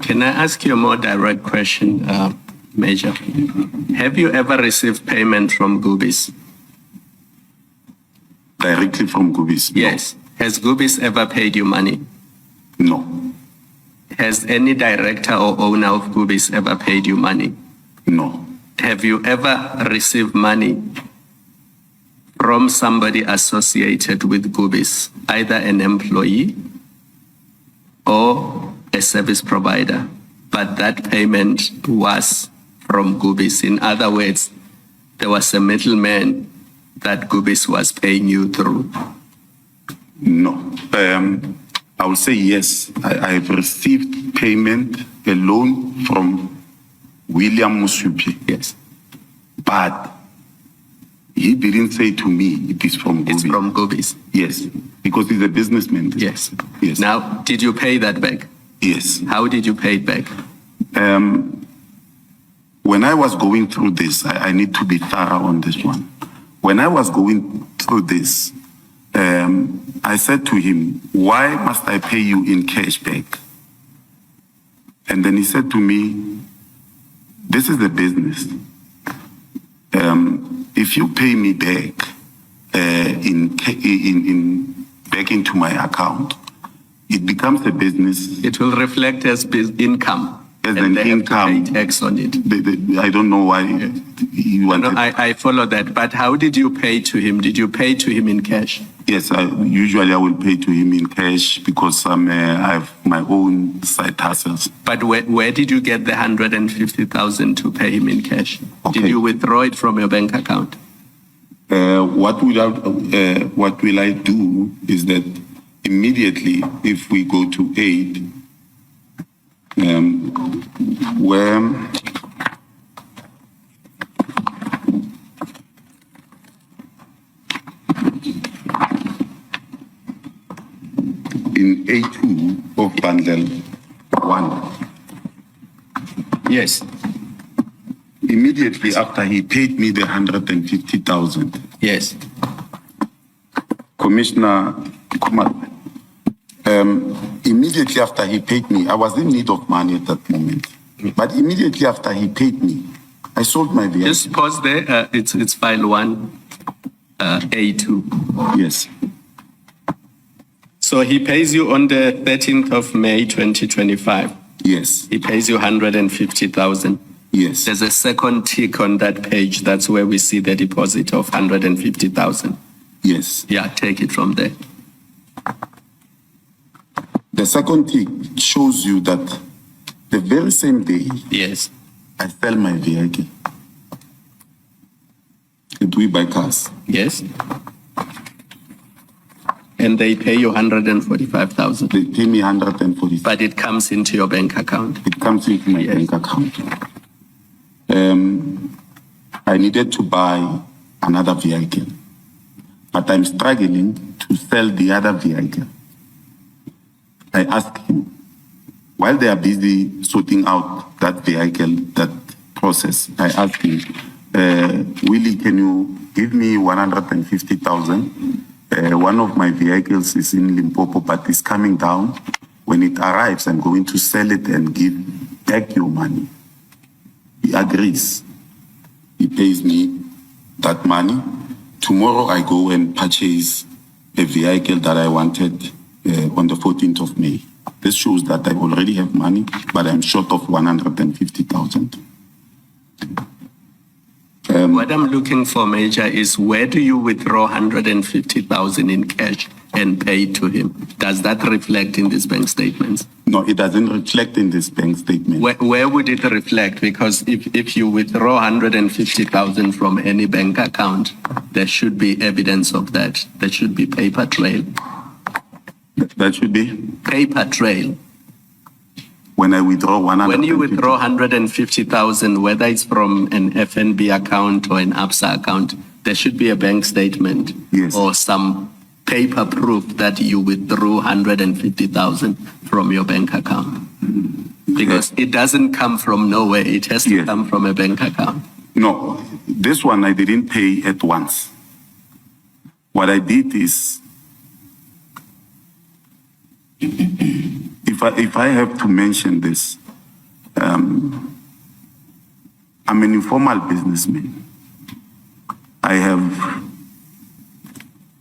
Can I ask you a more direct question, Major? Have you ever received payment from Gubis? Directly from Gubis? No. Yes. Has Gubis ever paid you money? No. Has any director or owner of Gubis ever paid you money? No. Have you ever received money from somebody associated with Gubis, either an employee or a service provider, but that payment was from Gubis? In other words, there was a middleman that Gubis was paying you through. No. I will say yes. I have received payment, a loan from William Musupi. Yes. But he didn't say to me it is from Gubis. It's from Gubis. Yes, because he's a businessman. Yes. Yes. Now, did you pay that back? Yes. How did you pay it back? When I was going through this, I need to be thorough on this one. When I was going through this, I said to him, why must I pay you in cash back? And then he said to me, this is a business. If you pay me back back into my account, it becomes a business. It will reflect as income. As an income. Have to pay tax on it. I don't know why you wanted. No, I follow that. But how did you pay to him? Did you pay to him in cash? Yes, usually I will pay to him in cash because I have my own side hustles. But where did you get the 150,000 to pay him in cash? Okay. Did you withdraw it from your bank account? What will I do is that immediately, if we go to aid, where in A2 of bundle 1. Yes. Immediately after he paid me the 150,000. Yes. Commissioner Kumar, immediately after he paid me, I was in need of money at that moment. But immediately after he paid me, I sold my vehicle. Just pause there. It's file 1, A2. Yes. So he pays you on the 13th of May, 2025. Yes. He pays you 150,000. Yes. There's a second tick on that page. That's where we see the deposit of 150,000. Yes. Yeah, take it from there. The second tick shows you that the very same day, yes, I sell my vehicle. Do we buy cars? Yes. And they pay you 145,000. They pay me 145. But it comes into your bank account. It comes into my bank account. I needed to buy another vehicle, but I'm struggling to sell the other vehicle. I asked him, while they are busy sorting out that vehicle, that process, I asked him, Willie, can you give me 150,000? One of my vehicles is in Limpopo, but it's coming down. When it arrives, I'm going to sell it and give back your money. He agrees. He pays me that money. Tomorrow I go and purchase a vehicle that I wanted on the 14th of May. This shows that I already have money, but I'm short of 150,000. What I'm looking for, Major, is where do you withdraw 150,000 in cash and pay it to him? Does that reflect in these bank statements? No, it doesn't reflect in this bank statement. Where would it reflect? Because if you withdraw 150,000 from any bank account, there should be evidence of that. There should be paper trail. That should be? Paper trail. When I withdraw 150,000. When you withdraw 150,000, whether it's from an FNB account or an ABSA account, there should be a bank statement. Yes. Or some paper proof that you withdrew 150,000 from your bank account. Because it doesn't come from nowhere. It has to come from a bank account. No, this one I didn't pay at once. What I did is, if I have to mention this, I'm an informal businessman. I have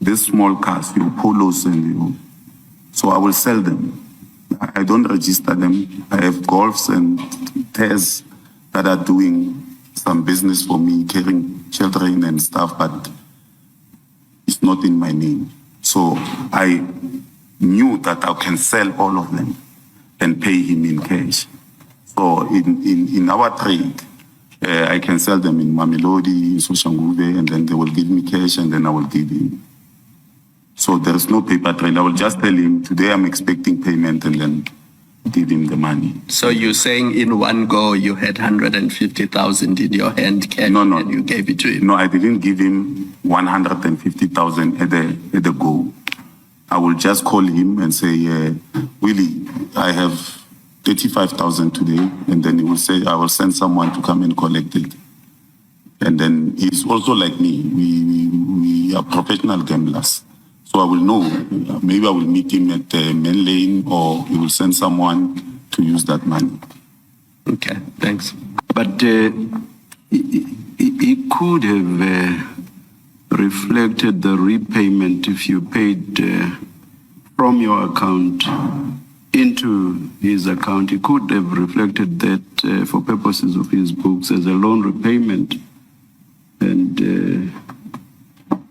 these small cars, your polos and your, so I will sell them. I don't register them. I have golfs and tears that are doing some business for me, carrying children and stuff, but it's not in my name. So I knew that I can sell all of them and pay him in cash. So in our trade, I can sell them in Mamelodi, in Soshanguve, and then they will give me cash and then I will give him. So there is no paper trail. I will just tell him, today I'm expecting payment and then give him the money. So you're saying in one go you had 150,000 in your hand cash No. and you gave it to him? No, I didn't give him 150,000 at the go. I will just call him and say, Willie, I have 35,000 today, and then he will say, I will send someone to come and collect it. And then he's also like me. We are professional gamblers. So I will know, maybe I will meet him at the main lane or he will send someone to use that money. Okay, thanks. But it could have reflected the repayment if you paid from your account into his account. He could have reflected that for purposes of his books as a loan repayment and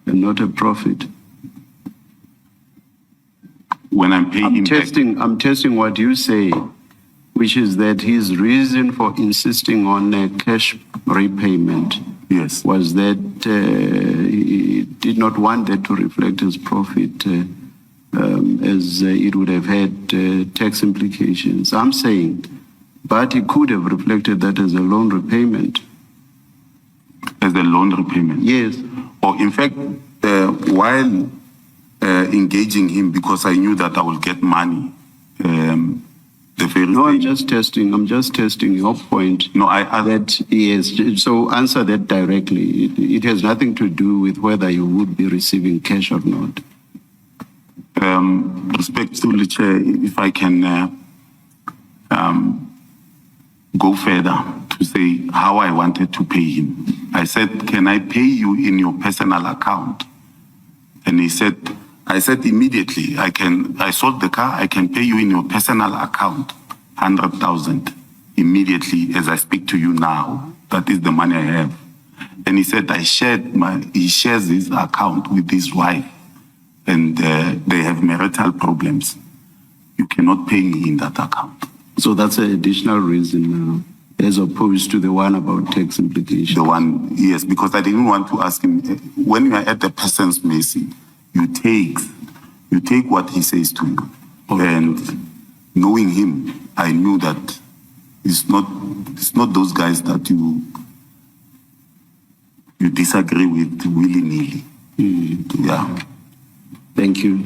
not a profit. When I'm paying him I'm testing what you say, which is that his reason for insisting on a cash repayment yes, was that he did not want that to reflect his profit as it would have had tax implications. I'm saying, but he could have reflected that as a loan repayment. as a loan repayment. Yes. Or in fact, while engaging him, because I knew that I will get money, the very No, I'm day- just testing your point. No, I That yes, so answer that directly. It has nothing to do with whether you would be receiving cash or not. respectfully, Chair, if I can go further to say how I wanted to pay him. I said, can I pay you in your personal account? And he said, I said immediately, I sold the car, I can pay you in your personal account, 100,000 immediately as I speak to you now. That is the money I have. And he said, he shares his account with his wife and they have marital problems. You cannot pay me in that account. So that's an additional reason now, as opposed to the one about tax implications. The one, yes, because I didn't want to ask him, when you are at the person's mercy, you take what he says to you. And knowing him, I knew that it's not those guys that you disagree with willy-nilly. Yeah. Thank you.